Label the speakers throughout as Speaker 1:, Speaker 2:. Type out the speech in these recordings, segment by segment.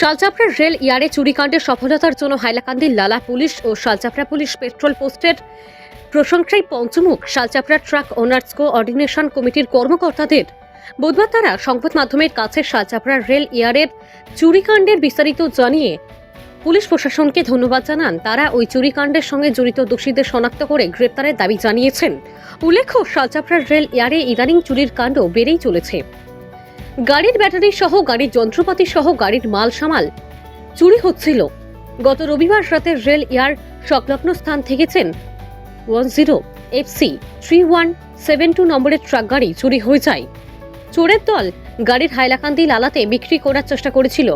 Speaker 1: Salchapra rail ইয়ার্ডে চুরিকাণ্ডের সফলতার জন্য হাইলাকান্দির লালা পুলিশ ও শালচাপড়া পুলিশ পেট্রোল পোস্টের প্রশংসায় পঞ্চমুখ শালচাপড়া ট্রাক ওনার্স কোঅর্ডিনেশন কমিটির কর্মকর্তাদের বুধবার তারা সংবাদ মাধ্যমের কাছে শালচাপড়া রেল ইয়ার্ডের চুরিকাণ্ডের বিস্তারিত জানিয়ে পুলিশ প্রশাসনকে ধন্যবাদ জানান। তারা ওই চুরিকাণ্ডের সঙ্গে জড়িত দোষীদের শনাক্ত করে গ্রেপ্তারের দাবি জানিয়েছেন। উল্লেখ্য, শালচাপড়া রেল ইয়ার্ডে ইদানিং চুরির কাণ্ড বেড়েই চলেছে। গাড়ির ব্যাটারি সহ গাড়ির যন্ত্রপাতি সহ গাড়ির মাল সামাল চুরি হচ্ছিল। গত রবিবার রাতে রেল ইয়ার্ড সংলগ্ন স্থান থেকেছেন 10FC3172 নম্বরের ট্রাক গাড়ি চুরি হয়ে যায়। চোরের দল গাড়ির হাইলাকান্দি লালাতে বিক্রি করার চেষ্টা করেছিল।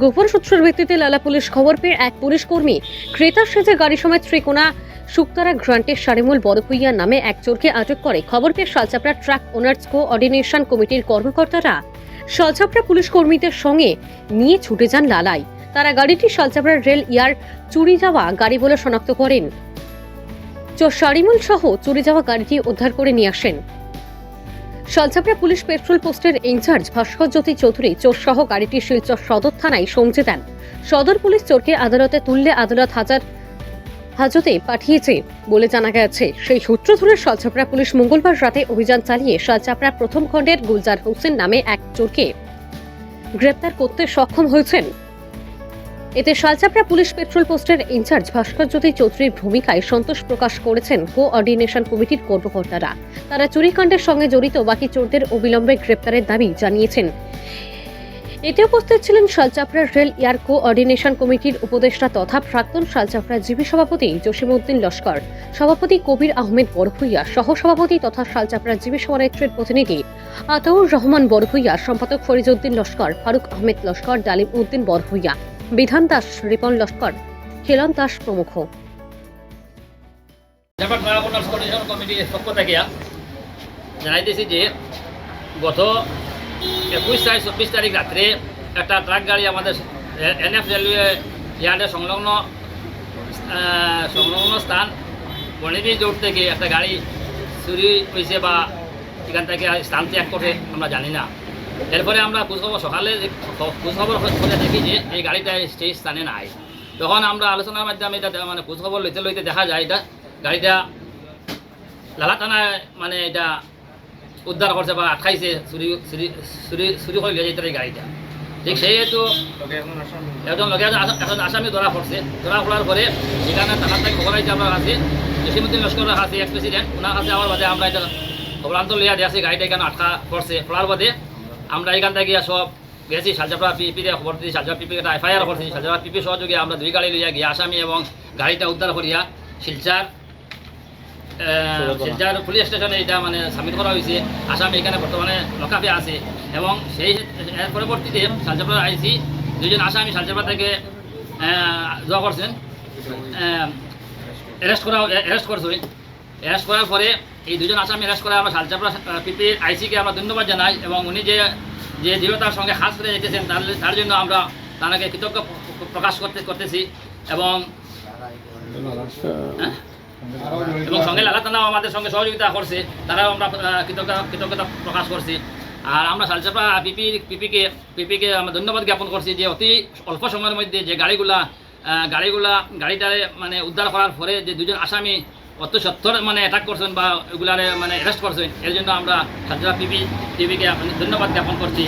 Speaker 1: গোপন সূত্রের ভিত্তিতে লালা পুলিশ খবর পেয়ে এক পুলিশ কর্মী ক্রেতা সেজে গাড়ি সমেত ত্রিকোণা শুক্তারা গ্রান্টের সারিমুল বড়কুইয়া নামে এক চোরকে আটক করে। খবর পেয়ে শালচাপড়া ট্রাক ওনার্স কোঅর্ডিনেশন কমিটির কর্মকর্তারা শালচাপড়া পুলিশ কর্মীদের সঙ্গে নিয়ে ছুটে যান লালায়। তারা গাড়িটি শালচাপড়া রেল ইয়ার্ড চুরি যাওয়া গাড়ি বলে শনাক্ত করেন। চোর সারিমুল সহ চুরি যাওয়া গাড়িটি উদ্ধার করে নিয়ে আসেন। শালচাপড়া পুলিশ পেট্রোল পোস্টের ইনচার্জ ভাস্কর জ্যোতি চৌধুরী চোর সহ গাড়িটি শিলচর সদর থানায় সমঝে দেন। সদর পুলিশ চোরকে আদালতে তুললে আদালত হাজতে পাঠিয়েছে বলে জানা গেছে। সেই সূত্র ধরে শালচাপড়া পুলিশ মঙ্গলবার রাতে অভিযান চালিয়ে শালচাপড়া প্রথম খণ্ডের গুলজার হোসেন নামে এক চোরকে গ্রেপ্তার করতে সক্ষম হয়েছেন। এতে শালচাপড়া পুলিশ পেট্রোল পোস্টের ইনচার্জ ভাস্কর জ্যোতি চৌধুরীর ভূমিকায় সন্তোষ প্রকাশ করেছেন কোঅর্ডিনেশন কমিটির কর্মকর্তারা। তারা চুরিকাণ্ডের সঙ্গে জড়িত বাকি চোরদের অবিলম্বে গ্রেপ্তারের দাবি জানিয়েছেন। এতে উপস্থিত ছিলেন শালচাপড়া রেল ইয়ার্ড কোঅর্ডিনেশন কমিটির উপদেষ্টা তথা প্রাক্তন শালচাপড়া জিবি সভাপতি জসিমউদ্দিন লস্কর, সভাপতি কবির আহমেদ বড়ভূইয়া, সহসভাপতি তথা শালচাপড়া জিবি সমানেত্রের প্রতিনিধি আতাউর রহমান বড়ভূইয়া, সম্পাদক ফরিজউদ্দিন লস্কর, ফারুক আহমেদ লস্কর, ডালিম উদ্দিন বড়ভূইয়া, বিধান দাস, রিপন লস্কর, খেলন দাস প্রমুখ।
Speaker 2: জানাইতেছি যে গত 21-24 তারিখ রাত্রে একটা ট্রাক গাড়ি আমাদের NF রেলওয়ে ইয়ার্ডের সংলগ্ন স্থান বনিবি রোড থেকে একটা গাড়ি চুরি হয়েছে বা এখান থেকে স্থান ত্যাগ করে আমরা জানি না। এরপরে আমরা সকালে খোঁজখবর করে দেখি যে এই গাড়িটা সেই স্থানে নাই। তখন আমরা আলোচনার মাধ্যমে এটা মানে খোঁজখবর লইতে দেখা যায় এটা গাড়িটা লালা থানায় মানে এটা উদ্ধার করছে বা আটকাইছে চুরি করে লিয়ে যেতে এই গাড়িটা। ঠিক সেহেতু একজন লগে এখন আসামি ধরা পড়ছে। ধরা পড়ার পরে এখানে থানার থেকে খবর আইছে আমার কাছে, জসিমউদ্দিন লস্কর আছে এক্স প্রেসিডেন্ট, ওনার কাছে আমার বাদে আমরা এটা খবরান্ত লিয়া দিয়েছি গাড়িটা এখানে আটকা পড়ছে। পড়ার বাদে আমরা এখান থেকে সব গেছি শালচাপড়া পিপিতে খবর দিয়েছি। শালচাপড়া পিপি একটা FIR করছি। শালচাপড়া পিপি সহযোগে আমরা 2 গাড়ি লইয়া গিয়ে আসামি এবং গাড়িটা উদ্ধার করিয়া শিলচর পুলিশ স্টেশনে এটা মানে সাবমিট করা হয়েছে। আসামি এখানে বর্তমানে লকআপে আছে এবং সেই পরবর্তীতে শালচাপড়া আইসি 2 জন আসামি শালচাপড়া থেকে জমা করছেন, অ্যারেস্ট করার পরে এই 2 জন আসামি অ্যারেস্ট করে আমরা শালচাপড়া পিপির আইসিকে আমরা ধন্যবাদ জানাই এবং উনি যে দৃঢ়তার সঙ্গে কাজ করে যেতেছেন তার জন্য আমরা তাকে কৃতজ্ঞ প্রকাশ করতেছি এবং সঙ্গে লাগা থানাও আমাদের সঙ্গে সহযোগিতা করছে, তারাও আমরা কৃতজ্ঞতা প্রকাশ করছি। আর আমরা শালচাপড়া পিপিকে আমরা ধন্যবাদ জ্ঞাপন করছি যে অতি অল্প সময়ের মধ্যে যে গাড়িটারে মানে উদ্ধার করার পরে যে 2 জন আসামি অতি সত্তর মানে অ্যাটাক করছেন বা এগুলারে মানে অ্যারেস্ট করছেন, এর জন্য আমরা শালচাপড়া পিপিকে ধন্যবাদ জ্ঞাপন করছি।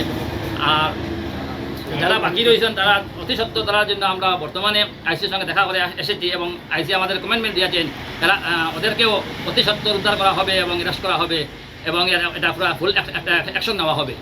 Speaker 2: আর যারা বাকি রয়েছেন তারা অতি সত্ত্বর তার জন্য আমরা বর্তমানে আইসির সঙ্গে দেখা করে এসেছি এবং আইসি আমাদের কমেন্টমেন্ট দিয়েছেন তারা ওদেরকেও অতি সত্ত্বর উদ্ধার করা হবে এবং অ্যারেস্ট করা হবে এবং এটা পুরো ফুল একটা অ্যাকশন নেওয়া হবে।